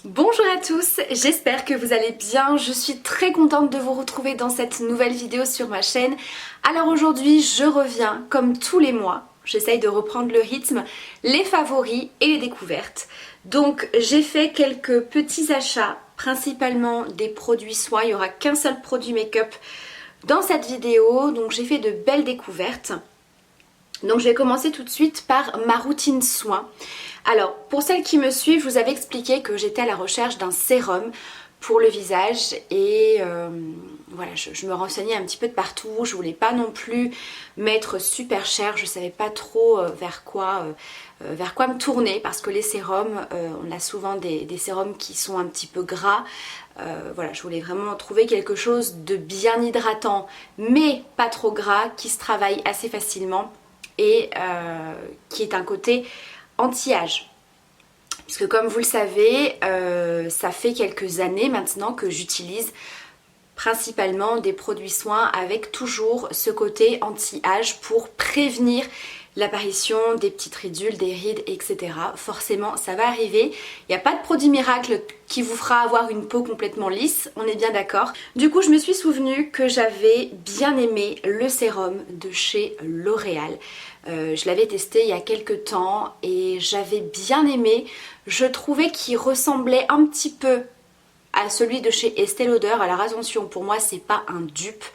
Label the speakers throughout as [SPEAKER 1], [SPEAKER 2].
[SPEAKER 1] Bonjour à tous, j'espère que vous allez bien. Je suis très contente de vous retrouver dans cette nouvelle vidéo sur ma chaîne. Alors aujourd'hui, je reviens comme tous les mois. J'essaye de reprendre le rythme, les favoris et les découvertes. Donc j'ai fait quelques petits achats, principalement des produits soins. Il n'y aura qu'un seul produit make-up dans cette vidéo, donc j'ai fait de belles découvertes. Donc je vais commencer tout de suite par ma routine soins. Alors pour celles qui me suivent, je vous avais expliqué que j'étais à la recherche d'un sérum pour le visage et voilà, je me renseignais un petit peu de partout. Je voulais pas non plus mettre super cher, je savais pas trop vers quoi me tourner parce que les sérums, on a souvent des sérums qui sont un petit peu gras. Voilà, je voulais vraiment trouver quelque chose de bien hydratant mais pas trop gras, qui se travaille assez facilement et qui est un côté anti-âge. Puisque comme vous le savez, ça fait quelques années maintenant que j'utilise principalement des produits soins avec toujours ce côté anti-âge pour prévenir l'apparition des petites ridules, des rides, etc. Forcément, ça va arriver. Il n'y a pas de produit miracle qui vous fera avoir une peau complètement lisse, on est bien d'accord. Du coup, je me suis souvenue que j'avais bien aimé le sérum de chez L'Oréal. Je l'avais testé il y a quelques temps et j'avais bien aimé. Je trouvais qu'il ressemblait un petit peu à celui de chez Estée Lauder. Alors attention, pour moi c'est pas un dupe,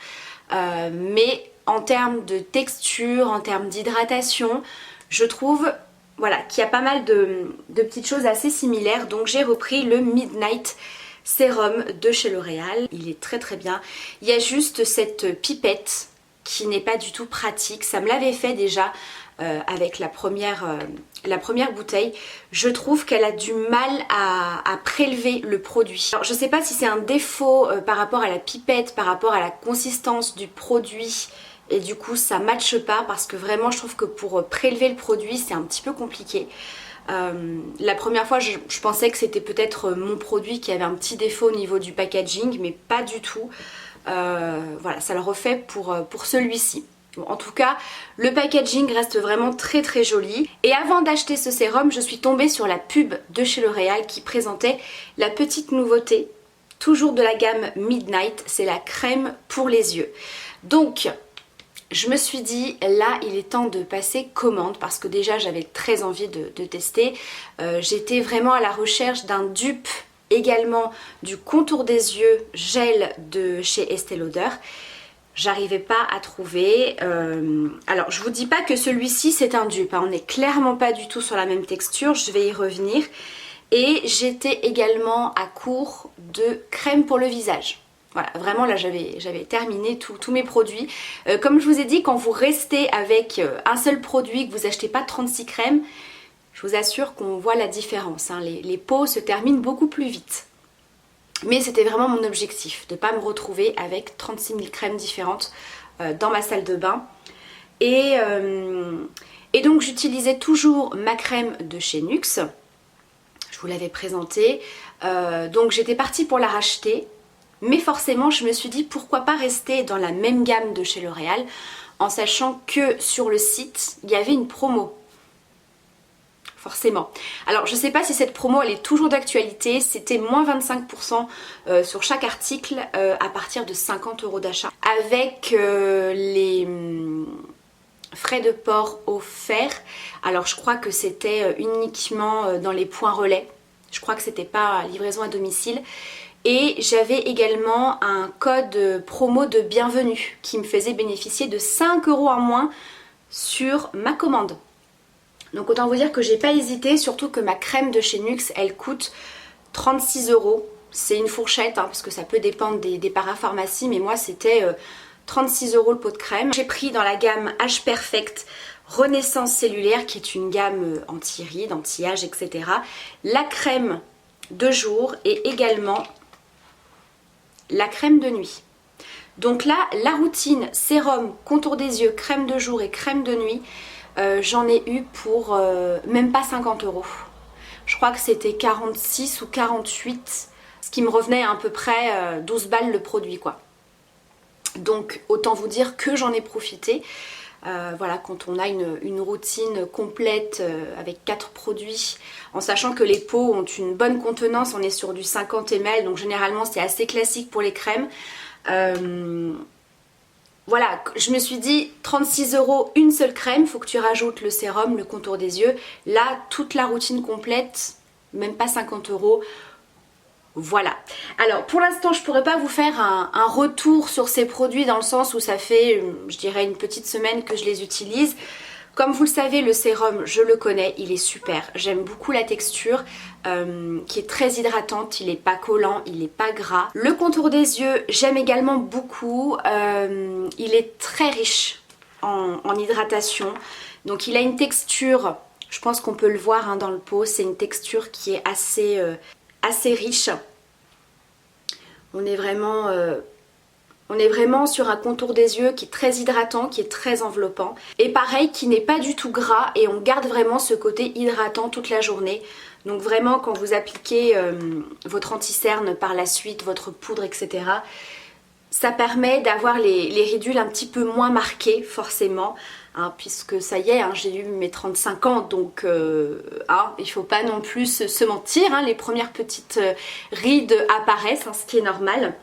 [SPEAKER 1] mais en termes de texture, en termes d'hydratation, je trouve voilà, qu'il y a pas mal de petites choses assez similaires. Donc j'ai repris le Midnight Sérum de chez L'Oréal. Il est très très bien. Il y a juste cette pipette qui n'est pas du tout pratique. Ça me l'avait fait déjà avec la première bouteille. Je trouve qu'elle a du mal à prélever le produit. Alors je sais pas si c'est un défaut par rapport à la pipette, par rapport à la consistance du produit, et du coup ça matche pas parce que vraiment je trouve que pour prélever le produit c'est un petit peu compliqué. La première fois je pensais que c'était peut-être mon produit qui avait un petit défaut au niveau du packaging, mais pas du tout. Voilà, ça le refait pour celui-ci. Bon, en tout cas, le packaging reste vraiment très très joli. Et avant d'acheter ce sérum, je suis tombée sur la pub de chez L'Oréal qui présentait la petite nouveauté, toujours de la gamme Midnight, c'est la crème pour les yeux. Donc, je me suis dit, là, il est temps de passer commande parce que déjà, j'avais très envie de tester. J'étais vraiment à la recherche d'un dupe également du contour des yeux gel de chez Estée Lauder. J'arrivais pas à trouver. Alors je vous dis pas que celui-ci c'est un dupe, hein. On n'est clairement pas du tout sur la même texture, je vais y revenir. Et j'étais également à court de crème pour le visage. Voilà, vraiment là j'avais terminé tous mes produits. Comme je vous ai dit, quand vous restez avec un seul produit, que vous achetez pas 36 crèmes, je vous assure qu'on voit la différence, hein. Les pots se terminent beaucoup plus vite. Mais c'était vraiment mon objectif, de ne pas me retrouver avec 36 000 crèmes différentes dans ma salle de bain. Et donc j'utilisais toujours ma crème de chez NYX. Je vous l'avais présentée. Donc j'étais partie pour la racheter. Mais forcément je me suis dit pourquoi pas rester dans la même gamme de chez L'Oréal, en sachant que sur le site il y avait une promo. Forcément. Alors je sais pas si cette promo elle est toujours d'actualité, c'était moins 25% sur chaque article à partir de 50 € d'achat. Avec les frais de port offerts, alors je crois que c'était uniquement dans les points relais, je crois que c'était pas livraison à domicile. Et j'avais également un code promo de bienvenue qui me faisait bénéficier de 5 € en moins sur ma commande. Donc autant vous dire que j'ai pas hésité, surtout que ma crème de chez NYX elle coûte 36 €. C'est une fourchette hein, parce que ça peut dépendre des parapharmacies, mais moi c'était 36 € le pot de crème. J'ai pris dans la gamme Age Perfect Renaissance Cellulaire qui est une gamme anti-rides, anti-âge, etc. La crème de jour et également la crème de nuit. Donc là, la routine sérum, contour des yeux, crème de jour et crème de nuit, j'en ai eu pour même pas 50 €. Je crois que c'était 46 ou 48, ce qui me revenait à peu près 12 balles le produit quoi. Donc autant vous dire que j'en ai profité. Voilà, quand on a une routine complète avec 4 produits, en sachant que les pots ont une bonne contenance, on est sur du 50 ml, donc généralement c'est assez classique pour les crèmes. Voilà, je me suis dit 36 € une seule crème, faut que tu rajoutes le sérum, le contour des yeux. Là, toute la routine complète, même pas 50 €. Voilà. Alors pour l'instant je pourrais pas vous faire un retour sur ces produits dans le sens où ça fait je dirais une petite semaine que je les utilise. Comme vous le savez, le sérum je le connais, il est super. J'aime beaucoup la texture qui est très hydratante, il n'est pas collant, il n'est pas gras. Le contour des yeux j'aime également beaucoup, il est très riche en hydratation. Donc il a une texture, je pense qu'on peut le voir dans le pot, c'est une texture qui est assez riche. On est vraiment sur un contour des yeux qui est très hydratant, qui est très enveloppant. Et pareil, qui n'est pas du tout gras et on garde vraiment ce côté hydratant toute la journée. Donc vraiment quand vous appliquez votre anti-cerne par la suite, votre poudre, etc., ça permet d'avoir les ridules un petit peu moins marquées forcément. Puisque ça y est, j'ai eu mes 35 ans, donc il ne faut pas non plus se mentir, les premières petites rides apparaissent, ce qui est normal.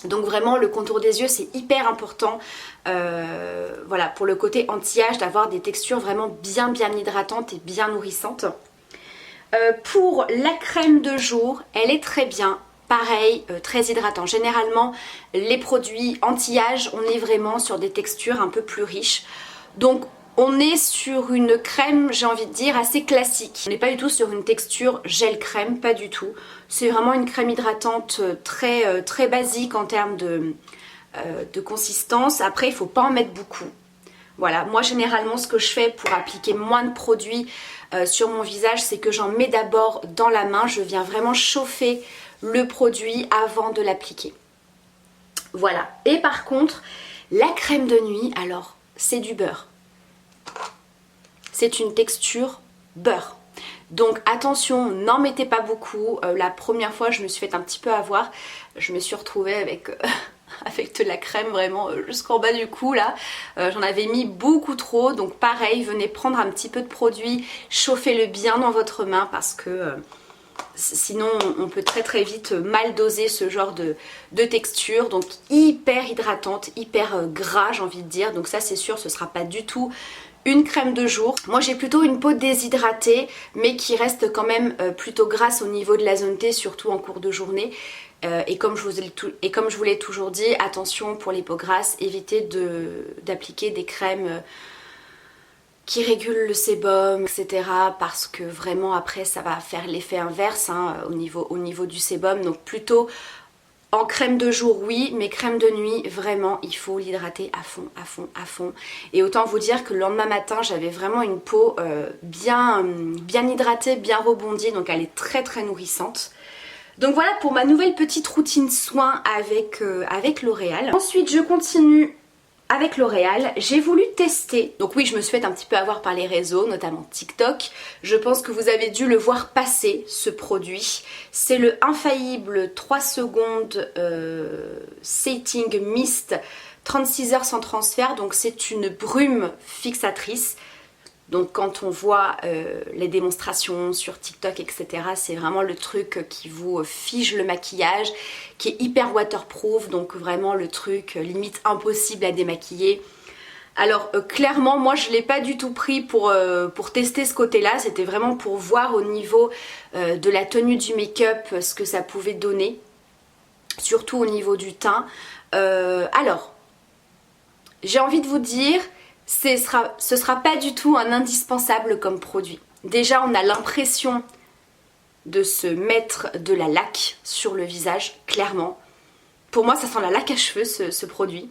[SPEAKER 1] Donc vraiment le contour des yeux c'est hyper important, voilà, pour le côté anti-âge, d'avoir des textures vraiment bien hydratantes et bien nourrissantes. Pour la crème de jour, elle est très bien. Pareil, très hydratant. Généralement, les produits anti-âge, on est vraiment sur des textures un peu plus riches. Donc on est sur une crème, j'ai envie de dire, assez classique. On n'est pas du tout sur une texture gel crème, pas du tout. C'est vraiment une crème hydratante très basique en termes de consistance. Après, il ne faut pas en mettre beaucoup. Voilà, moi généralement ce que je fais pour appliquer moins de produits sur mon visage, c'est que j'en mets d'abord dans la main. Je viens vraiment chauffer le produit avant de l'appliquer. Voilà, et par contre, la crème de nuit, alors c'est du beurre. C'est une texture beurre. Donc attention, n'en mettez pas beaucoup. La première fois, je me suis fait un petit peu avoir. Je me suis retrouvée avec, avec de la crème vraiment jusqu'en bas du cou là. J'en avais mis beaucoup trop. Donc pareil, venez prendre un petit peu de produit, chauffez-le bien dans votre main parce que sinon on peut très vite mal doser ce genre de texture. Donc hyper hydratante, hyper gras j'ai envie de dire. Donc ça c'est sûr, ce sera pas du tout une crème de jour. Moi j'ai plutôt une peau déshydratée mais qui reste quand même plutôt grasse au niveau de la zone T, surtout en cours de journée. Et comme je vous l'ai toujours dit, attention pour les peaux grasses, évitez d'appliquer des crèmes qui régulent le sébum, etc. parce que vraiment après ça va faire l'effet inverse au niveau du sébum. Donc plutôt en crème de jour oui, mais crème de nuit vraiment il faut l'hydrater à fond. Et autant vous dire que le lendemain matin j'avais vraiment une peau bien hydratée, bien rebondie, donc elle est très nourrissante. Donc voilà pour ma nouvelle petite routine soin avec L'Oréal. Ensuite je continue avec L'Oréal. J'ai voulu tester, donc oui je me suis fait un petit peu avoir par les réseaux, notamment TikTok. Je pense que vous avez dû le voir passer ce produit. C'est le infaillible 3 secondes Setting Mist 36 heures sans transfert. Donc c'est une brume fixatrice. Donc quand on voit les démonstrations sur TikTok, etc., c'est vraiment le truc qui vous fige le maquillage, qui est hyper waterproof, donc vraiment le truc limite impossible à démaquiller. Alors clairement, moi je ne l'ai pas du tout pris pour tester ce côté-là, c'était vraiment pour voir au niveau de la tenue du make-up ce que ça pouvait donner, surtout au niveau du teint. Alors, j'ai envie de vous dire, ce sera pas du tout un indispensable comme produit. Déjà on a l'impression de se mettre de la laque sur le visage, clairement. Pour moi ça sent la laque à cheveux ce produit.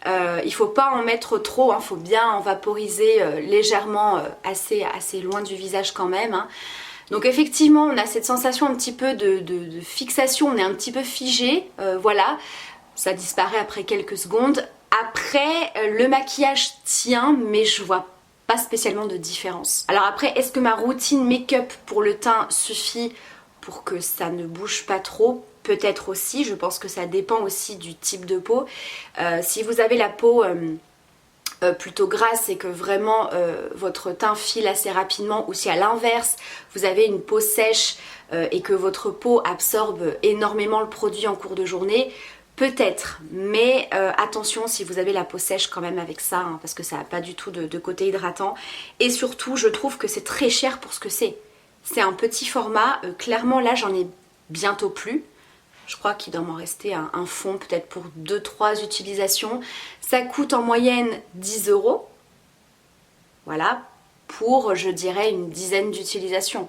[SPEAKER 1] Il faut pas en mettre trop, faut bien en vaporiser légèrement assez loin du visage quand même. Donc effectivement on a cette sensation un petit peu de fixation, on est un petit peu figé, voilà. Ça disparaît après quelques secondes. Après, le maquillage tient, mais je vois pas spécialement de différence. Alors après, est-ce que ma routine make-up pour le teint suffit pour que ça ne bouge pas trop? Peut-être aussi, je pense que ça dépend aussi du type de peau. Si vous avez la peau plutôt grasse et que vraiment votre teint file assez rapidement, ou si à l'inverse vous avez une peau sèche et que votre peau absorbe énormément le produit en cours de journée, peut-être, mais attention si vous avez la peau sèche quand même avec ça, hein, parce que ça n'a pas du tout de côté hydratant. Et surtout, je trouve que c'est très cher pour ce que c'est. C'est un petit format, clairement là j'en ai bientôt plus. Je crois qu'il doit m'en rester un fond peut-être pour 2-3 utilisations. Ça coûte en moyenne 10 €. Voilà, pour je dirais une dizaine d'utilisations.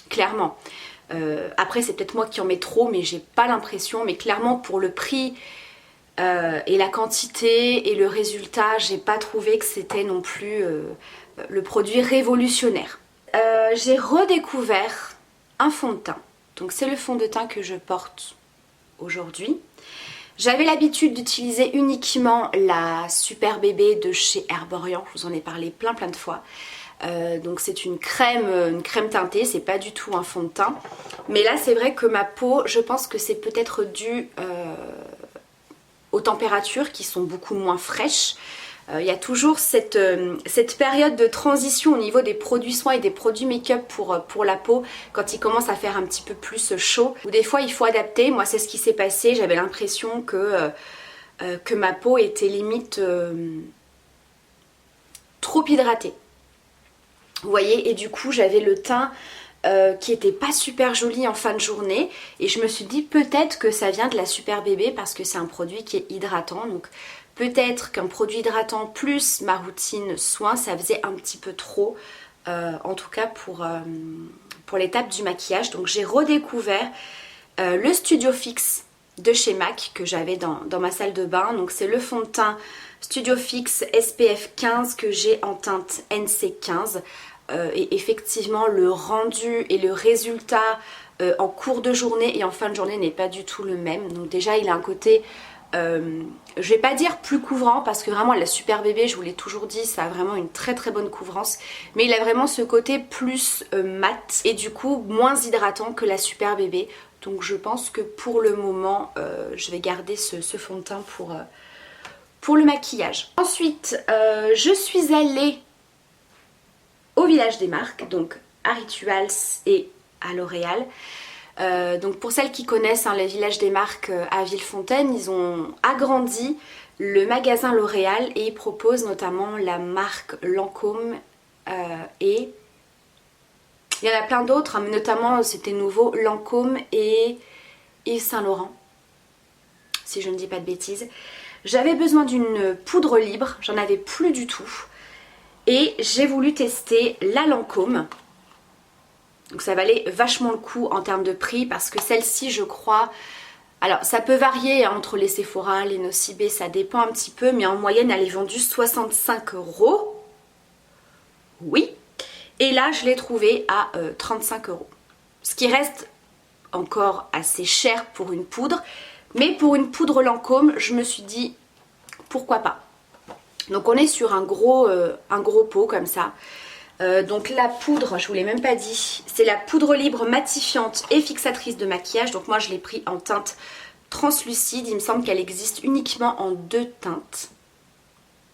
[SPEAKER 1] Clairement. Après c'est peut-être moi qui en mets trop, mais j'ai pas l'impression. Mais clairement pour le prix et la quantité et le résultat, j'ai pas trouvé que c'était non plus le produit révolutionnaire. J'ai redécouvert un fond de teint. Donc c'est le fond de teint que je porte aujourd'hui. J'avais l'habitude d'utiliser uniquement la Super Bébé de chez Herborian, je vous en ai parlé plein de fois. Donc c'est une crème teintée, c'est pas du tout un fond de teint. Mais là c'est vrai que ma peau, je pense que c'est peut-être dû aux températures qui sont beaucoup moins fraîches. Il y a toujours cette période de transition au niveau des produits soins et des produits make-up pour la peau, quand il commence à faire un petit peu plus chaud, ou des fois il faut adapter. Moi c'est ce qui s'est passé, j'avais l'impression que ma peau était limite trop hydratée. Vous voyez, et du coup j'avais le teint qui était pas super joli en fin de journée, et je me suis dit peut-être que ça vient de la Super Bébé parce que c'est un produit qui est hydratant. Donc peut-être qu'un produit hydratant plus ma routine soin, ça faisait un petit peu trop, en tout cas pour l'étape du maquillage. Donc j'ai redécouvert le Studio Fix de chez MAC que j'avais dans ma salle de bain. Donc c'est le fond de teint Studio Fix SPF 15 que j'ai en teinte NC 15. Et effectivement le rendu et le résultat en cours de journée et en fin de journée n'est pas du tout le même. Donc déjà il a un côté... je vais pas dire plus couvrant parce que vraiment la Super Bébé, je vous l'ai toujours dit, ça a vraiment une très bonne couvrance, mais il a vraiment ce côté plus mat et du coup moins hydratant que la Super Bébé. Donc je pense que pour le moment je vais garder ce fond de teint pour le maquillage. Ensuite je suis allée au Village des Marques, donc à Rituals et à L'Oréal. Donc pour celles qui connaissent le Village des Marques à Villefontaine, ils ont agrandi le magasin L'Oréal et ils proposent notamment la marque Lancôme et il y en a plein d'autres, hein, mais notamment c'était nouveau Lancôme et Yves Saint Laurent, si je ne dis pas de bêtises. J'avais besoin d'une poudre libre, j'en avais plus du tout, et j'ai voulu tester la Lancôme. Donc ça valait vachement le coup en termes de prix parce que celle-ci je crois, alors ça peut varier hein, entre les Sephora, les Nocibé, ça dépend un petit peu, mais en moyenne elle est vendue 65 €. Oui. Et là je l'ai trouvée à 35 €. Ce qui reste encore assez cher pour une poudre, mais pour une poudre Lancôme je me suis dit pourquoi pas. Donc on est sur un gros pot comme ça. Donc la poudre, je vous l'ai même pas dit, c'est la poudre libre matifiante et fixatrice de maquillage. Donc moi je l'ai pris en teinte translucide, il me semble qu'elle existe uniquement en 2 teintes.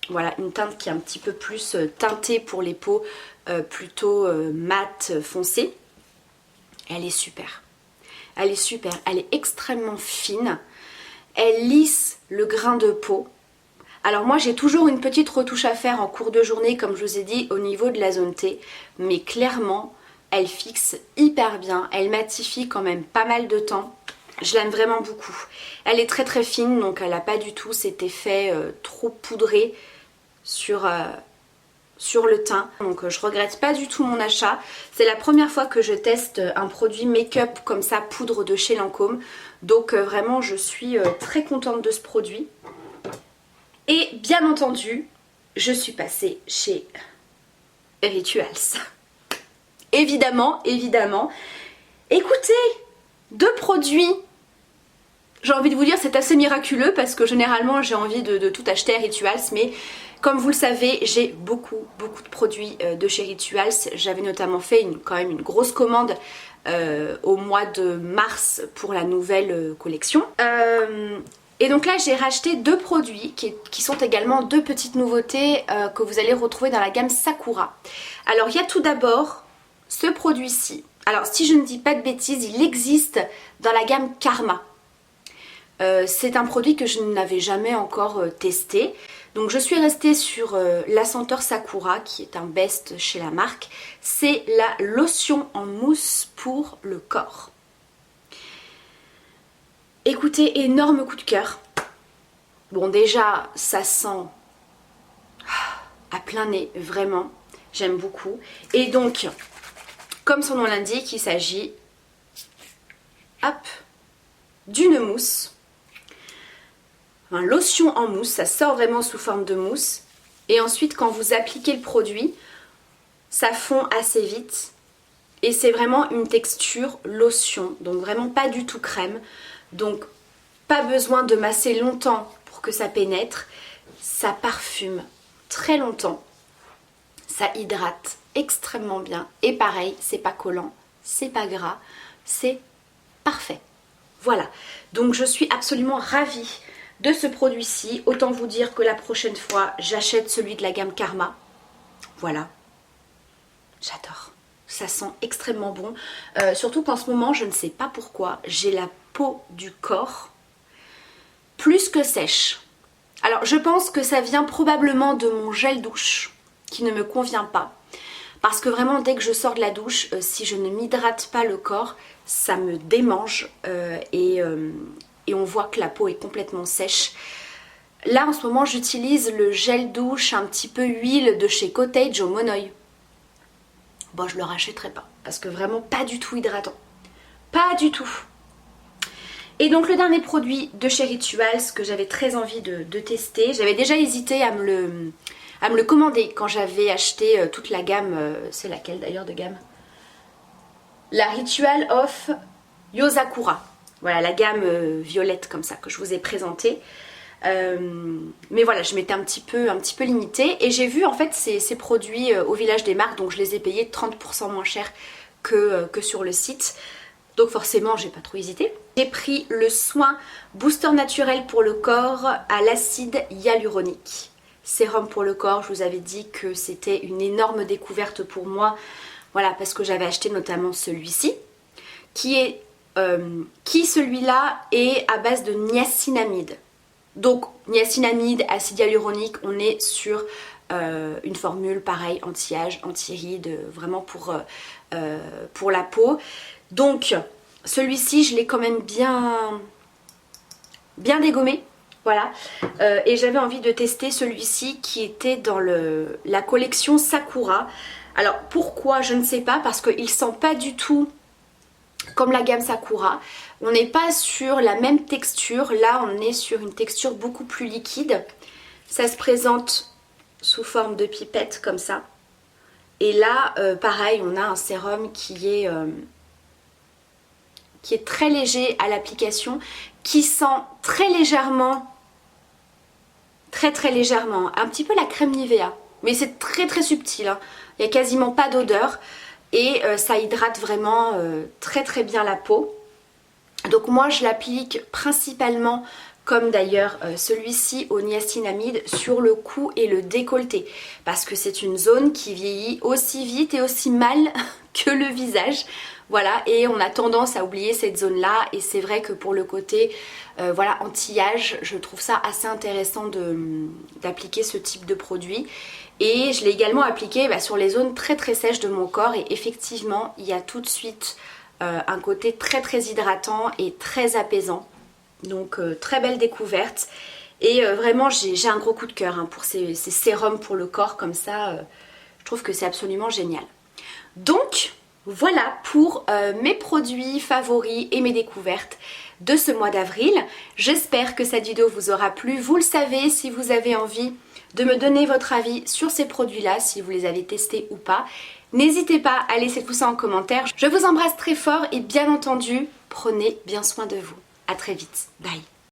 [SPEAKER 1] Voilà, une teinte qui est un petit peu plus teintée pour les peaux plutôt mat foncée. Elle est super. Elle est super, elle est extrêmement fine. Elle lisse le grain de peau. Alors moi j'ai toujours une petite retouche à faire en cours de journée comme je vous ai dit au niveau de la zone T, mais clairement elle fixe hyper bien, elle matifie quand même pas mal de temps, je l'aime vraiment beaucoup. Elle est très fine donc elle n'a pas du tout cet effet trop poudré sur le teint, donc je regrette pas du tout mon achat. C'est la première fois que je teste un produit make-up comme ça, poudre de chez Lancôme, donc vraiment je suis très contente de ce produit. Et bien entendu, je suis passée chez Rituals. Évidemment. Écoutez, 2 produits, j'ai envie de vous dire c'est assez miraculeux parce que généralement j'ai envie de tout acheter à Rituals, mais comme vous le savez, j'ai beaucoup de produits de chez Rituals. J'avais notamment fait quand même une grosse commande au mois de mars pour la nouvelle collection. Et donc là j'ai racheté deux produits qui sont également deux petites nouveautés que vous allez retrouver dans la gamme Sakura. Alors il y a tout d'abord ce produit-ci. Alors si je ne dis pas de bêtises, il existe dans la gamme Karma. C'est un produit que je n'avais jamais encore testé. Donc je suis restée sur la senteur Sakura qui est un best chez la marque. C'est la lotion en mousse pour le corps. Écoutez, énorme coup de cœur. Bon déjà ça sent à plein nez, vraiment. J'aime beaucoup. Et donc, comme son nom l'indique, il s'agit d'une mousse. Un lotion en mousse, ça sort vraiment sous forme de mousse. Et ensuite, quand vous appliquez le produit, ça fond assez vite. Et c'est vraiment une texture lotion, donc vraiment pas du tout crème. Donc, pas besoin de masser longtemps pour que ça pénètre. Ça parfume très longtemps. Ça hydrate extrêmement bien. Et pareil, c'est pas collant, c'est pas gras, c'est parfait. Voilà, donc je suis absolument ravie de ce produit-ci. Autant vous dire que la prochaine fois, j'achète celui de la gamme Karma. Voilà, j'adore. Ça sent extrêmement bon. Surtout qu'en ce moment, je ne sais pas pourquoi, j'ai la peau du corps plus que sèche. Alors, je pense que ça vient probablement de mon gel douche qui ne me convient pas. Parce que vraiment, dès que je sors de la douche, si je ne m'hydrate pas le corps, ça me démange et on voit que la peau est complètement sèche. Là, en ce moment, j'utilise le gel douche un petit peu huile de chez Cottage au Monoï. Bon, je le rachèterai pas parce que vraiment pas du tout hydratant. Pas du tout. Et donc le dernier produit de chez Rituals que j'avais très envie de tester. J'avais déjà hésité à me le commander quand j'avais acheté toute la gamme. C'est laquelle d'ailleurs de gamme? La Ritual of Yozakura. Voilà, la gamme violette comme ça que je vous ai présentée. Mais voilà, je m'étais un petit peu limitée. Et j'ai vu en fait ces produits au Village des Marques. Donc je les ai payés 30% moins cher que sur le site. Donc forcément, j'ai pas trop hésité. J'ai pris le soin booster naturel pour le corps à l'acide hyaluronique. Sérum pour le corps, je vous avais dit que c'était une énorme découverte pour moi. Voilà, parce que j'avais acheté notamment celui-ci, qui celui-là est à base de niacinamide. Donc niacinamide, acide hyaluronique, on est sur une formule pareil, anti-âge, anti-rides, vraiment pour la peau. Donc celui-ci je l'ai quand même bien dégommé, voilà, et j'avais envie de tester celui-ci qui était dans la collection Sakura. Alors pourquoi, je ne sais pas, parce qu'il sent pas du tout comme la gamme Sakura. On n'est pas sur la même texture, là on est sur une texture beaucoup plus liquide. Ça se présente sous forme de pipette comme ça. Et là pareil, on a un sérum qui est très léger à l'application, qui sent très légèrement, très légèrement, un petit peu la crème Nivea. Mais c'est très subtil, hein. Il n'y a quasiment pas d'odeur et ça hydrate vraiment très bien la peau. Donc moi je l'applique principalement, comme d'ailleurs celui-ci au niacinamide, sur le cou et le décolleté. Parce que c'est une zone qui vieillit aussi vite et aussi mal que le visage. Voilà, et on a tendance à oublier cette zone-là. Et c'est vrai que pour le côté voilà, anti-âge, je trouve ça assez intéressant d'appliquer ce type de produit. Et je l'ai également appliqué sur les zones très sèches de mon corps. Et effectivement, il y a tout de suite un côté très hydratant et très apaisant. Donc très belle découverte. Et vraiment j'ai un gros coup de cœur pour ces sérums pour le corps comme ça. Je trouve que c'est absolument génial. Donc voilà pour mes produits favoris et mes découvertes de ce mois d'avril. J'espère que cette vidéo vous aura plu. Vous le savez, si vous avez envie de me donner votre avis sur ces produits-là, si vous les avez testés ou pas, n'hésitez pas à laisser tout ça en commentaire. Je vous embrasse très fort et bien entendu, prenez bien soin de vous. À très vite. Bye.